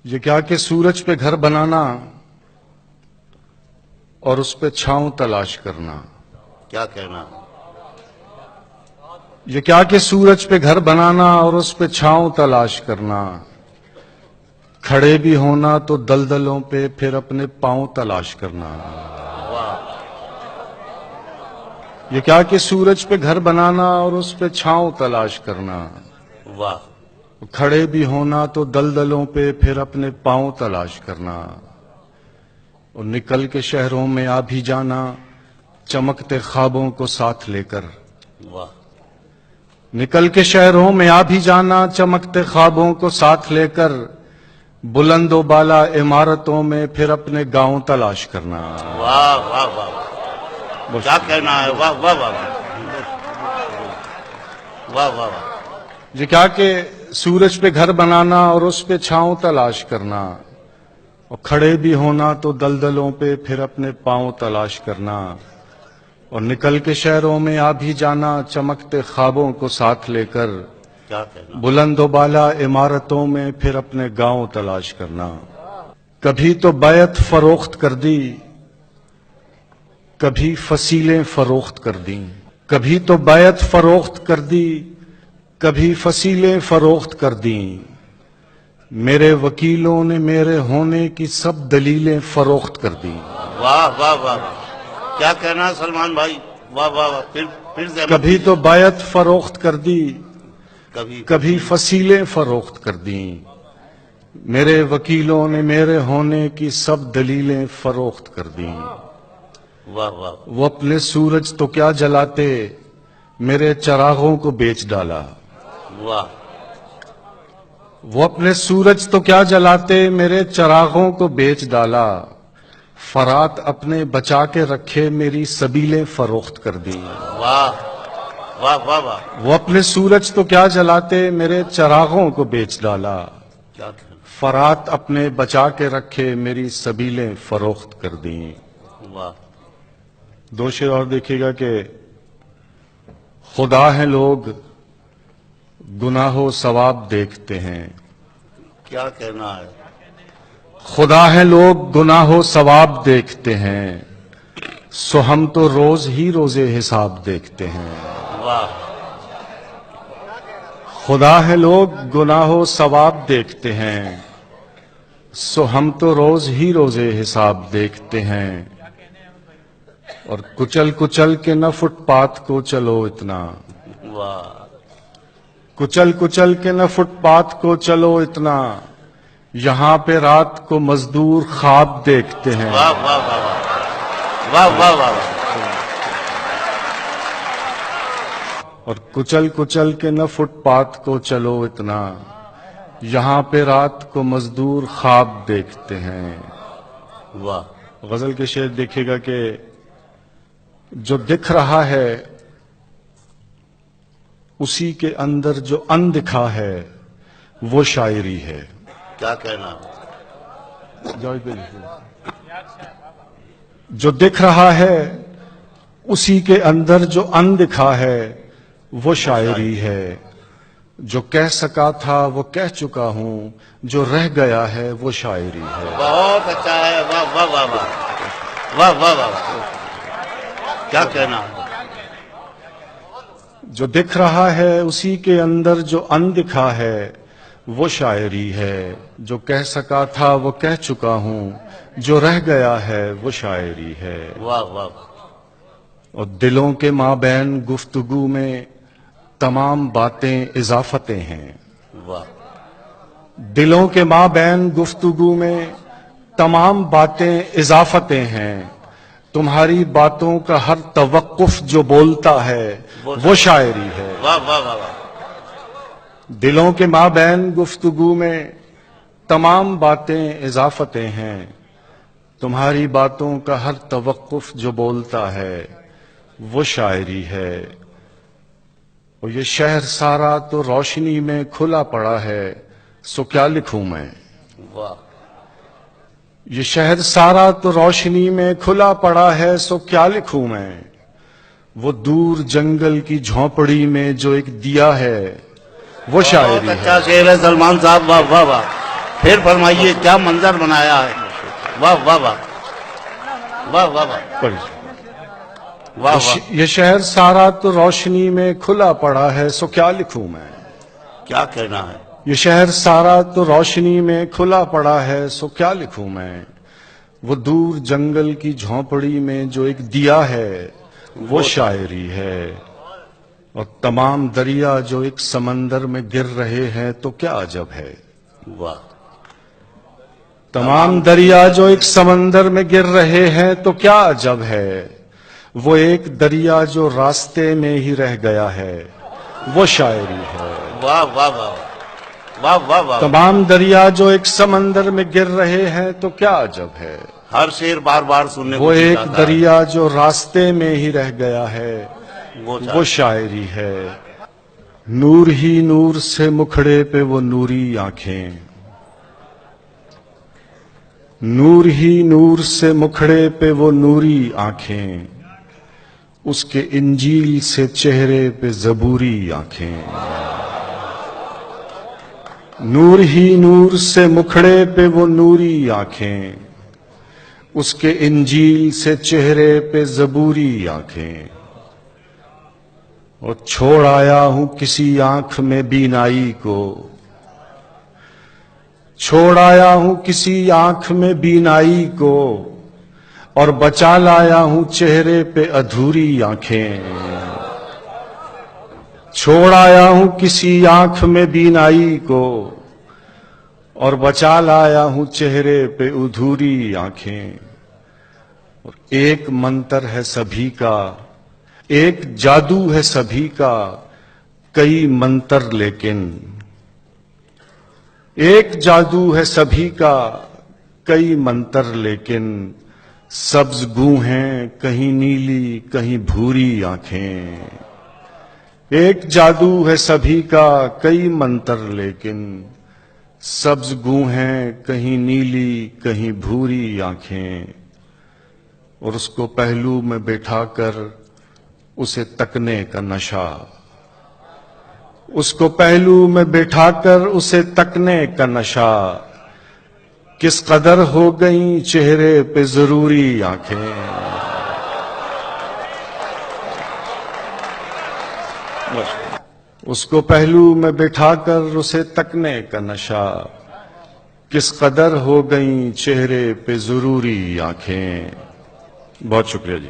یہ کیا کہ سورج پہ گھر بنانا اور اس پہ چھاؤں تلاش کرنا. کیا کہنا. یہ کیا کہ سورج پہ گھر بنانا اور اس پہ چھاؤں تلاش کرنا. کھڑے بھی ہونا تو دلدلوں پہ پھر اپنے پاؤں تلاش کرنا. یہ کیا کہ سورج پہ گھر بنانا اور اس پہ چھاؤں تلاش کرنا. واہ. کھڑے بھی ہونا تو دلدلوں پہ پھر اپنے پاؤں تلاش کرنا. اور نکل کے شہروں میں آ بھی جانا چمکتے خوابوں کو ساتھ لے کر. واہ. نکل کے شہروں میں آ بھی جانا چمکتے خوابوں کو ساتھ لے کر. بلند و بالا عمارتوں میں پھر اپنے گاؤں تلاش کرنا. واہ واہ واہ. کیا کہنا ہے. واہ واہ واہ واہ واہ واہ. یہ کیا کہ سورج پہ گھر بنانا اور اس پہ چھاؤں تلاش کرنا. اور کھڑے بھی ہونا تو دلدلوں پہ پھر اپنے پاؤں تلاش کرنا. اور نکل کے شہروں میں آ بھی جانا چمکتے خوابوں کو ساتھ لے کر. کیا کہنا. بلند و بالا عمارتوں میں پھر اپنے گاؤں تلاش کرنا. کبھی تو بیعت فروخت کر دی کبھی فصیلیں فروخت کر دیں. کبھی تو بیعت فروخت کر دی کبھی فصیلیں فروخت کر دیں. میرے وکیلوں نے میرے ہونے کی سب دلیلیں فروخت کر دیں. واہ واہ واہ. کیا کہنا سلمان بھائی. واہ واہ واہ. پھر سے کبھی تو بیعت فروخت کر دی کبھی کبھی فصیلیں فروخت کر دیں. میرے وکیلوں نے میرے ہونے کی سب دلیلیں فروخت کر دیں. واہ واہ. وہ اپنے سورج تو کیا جلاتے میرے چراغوں کو بیچ ڈالا. واہ. وہ اپنے سورج تو کیا جلاتے میرے چراغوں کو بیچ ڈالا. فرات اپنے بچا کے رکھے میری سبیلیں فروخت کر دیں. واہ واہ واہ واہ. وہ اپنے سورج تو کیا جلاتے میرے چراغوں کو بیچ ڈالا. کیا کہنا. فرات اپنے بچا کے رکھے میری سبیلیں فروخت کر دیں. واہ. دو شعر اور دیکھیے گا کہ خدا ہیں لوگ گناہ و ثواب دیکھتے ہیں. کیا کہنا ہے. خدا ہیں لوگ گناہ و ثواب دیکھتے ہیں. سو ہم تو روز ہی روزے حساب دیکھتے ہیں. واہ. خدا ہیں لوگ گناہ و ثواب دیکھتے ہیں. سو ہم تو روز ہی روزے حساب دیکھتے ہیں. اور کچل کچل کے نہ فٹ پاتھ کو چلو اتنا. واہ. کچل کچل کے نہ فٹ پاتھ کو چلو اتنا. یہاں پہ رات کو مزدور خواب دیکھتے ہیں. واہ واہ واہ واہ. واہ واہ واہ واہ. اور کچل کچل کے نہ فٹ پاتھ کو چلو اتنا. یہاں پہ رات کو مزدور خواب دیکھتے ہیں. واہ. غزل کے شعر دیکھیے گا کہ جو دکھ رہا ہے اسی کے اندر جو اندکھا ہے وہ شاعری ہے. کیا کہنا. جو دکھ رہا ہے اسی کے اندر جو اندکھا ہے وہ شاعری ہے. جو کہہ سکا تھا وہ کہہ چکا ہوں جو رہ گیا ہے وہ شاعری ہے. بہت اچھا ہے. واہ واہ واہ واہ. واہ واہ واہ واہ. کیا کہنا. جو دکھ رہا ہے اسی کے اندر جو اندکھا ہے وہ شاعری ہے. جو کہہ سکا تھا وہ کہہ چکا ہوں جو رہ گیا ہے وہ شاعری ہے. واہ واہ. اور دلوں کے مابین گفتگو میں تمام باتیں اضافتیں ہیں. واہ. دلوں کے مابین گفتگو میں تمام باتیں اضافتیں ہیں. تمہاری باتوں کا ہر توقف جو بولتا ہے وہ شاعری ہے. واہ واہ واہ واہ. دلوں کے مابین گفتگو میں تمام باتیں اضافتیں ہیں. تمہاری باتوں کا ہر توقف جو بولتا ہے وہ شاعری ہے. اور یہ شہر سارا تو روشنی میں کھلا پڑا ہے سو کیا لکھوں میں. واہ. یہ شہر سارا تو روشنی میں کھلا پڑا ہے سو کیا لکھوں میں. وہ دور جنگل کی جھونپڑی میں جو ایک دیا ہے وہ شاعری بہت ہے. اچھا شعر ہے سلمان صاحب. واہ واہ واہ. پھر فرمائیے کیا منظر بنایا ہے. واہ واہ واہ واہ واہ واہ پڑھیے. واہ واہ. یہ شہر سارا تو روشنی میں کھلا پڑا ہے، سو کیا لکھوں میں. کیا کہنا ہے. یہ شہر سارا تو روشنی میں کھلا پڑا ہے، سو کیا لکھوں میں. وہ دور جنگل کی جھونپڑی میں جو ایک دیا ہے وہ شاعری ہے، اور تمام دریا جو ایک سمندر میں گر رہے ہیں تو کیا عجب ہے. واہ. تمام دریا جو ایک سمندر میں گر رہے ہیں تو کیا عجب ہے. وہ ایک دریا جو راستے میں ہی رہ گیا ہے وہ شاعری ہے. واہ واہ واہ واہ واہ واہ. تمام دریا جو ایک سمندر میں گر رہے ہیں تو کیا عجب ہے. ہر شعر بار بار سننے وہ کو جی ایک چاہتا ہے. دریا جو راستے میں ہی رہ گیا ہے وہ وہ شاعری ہے. نور ہی نور سے مکھڑے پہ وہ نوری آنکھیں، نور ہی نور سے مکھڑے پہ وہ نوری آنکھیں، اس کے انجیل سے چہرے پہ زبوری آنکھیں. نور ہی نور سے مکھڑے پہ وہ نوری آنکھیں، اس کے انجیل سے چہرے پہ زبوری آنکھیں. اور چھوڑ آیا ہوں کسی آنکھ میں بینائی کو، چھوڑ آیا ہوں کسی آنکھ میں بینائی کو، اور بچا لایا ہوں چہرے پہ ادھوری آنکھیں. چھوڑ آیا ہوں کسی آنکھ میں بینائی کو، اور بچا لایا ہوں چہرے پہ ادھوری آنکھیں. اور ایک منتر ہے سبھی کا، ایک جادو ہے سبھی کا، کئی منتر لیکن. ایک جادو ہے سبھی کا کئی منتر لیکن، سبز گوں ہیں کہیں نیلی کہیں بھوری آنکھیں. ایک جادو ہے سبھی کا کئی منتر لیکن، سبز گوں ہیں کہیں نیلی کہیں بھوری آنکھیں. اور اس کو پہلو میں بٹھا کر اسے تکنے کا نشہ، اس کو پہلو میں بٹھا کر اسے تکنے کا نشہ، کس قدر ہو گئیں چہرے پہ ضروری آنکھیں. اس کو پہلو میں بٹھا کر اسے تکنے کا نشہ، کس قدر ہو گئیں چہرے پہ ضروری آنکھیں. بہت شکریہ جی.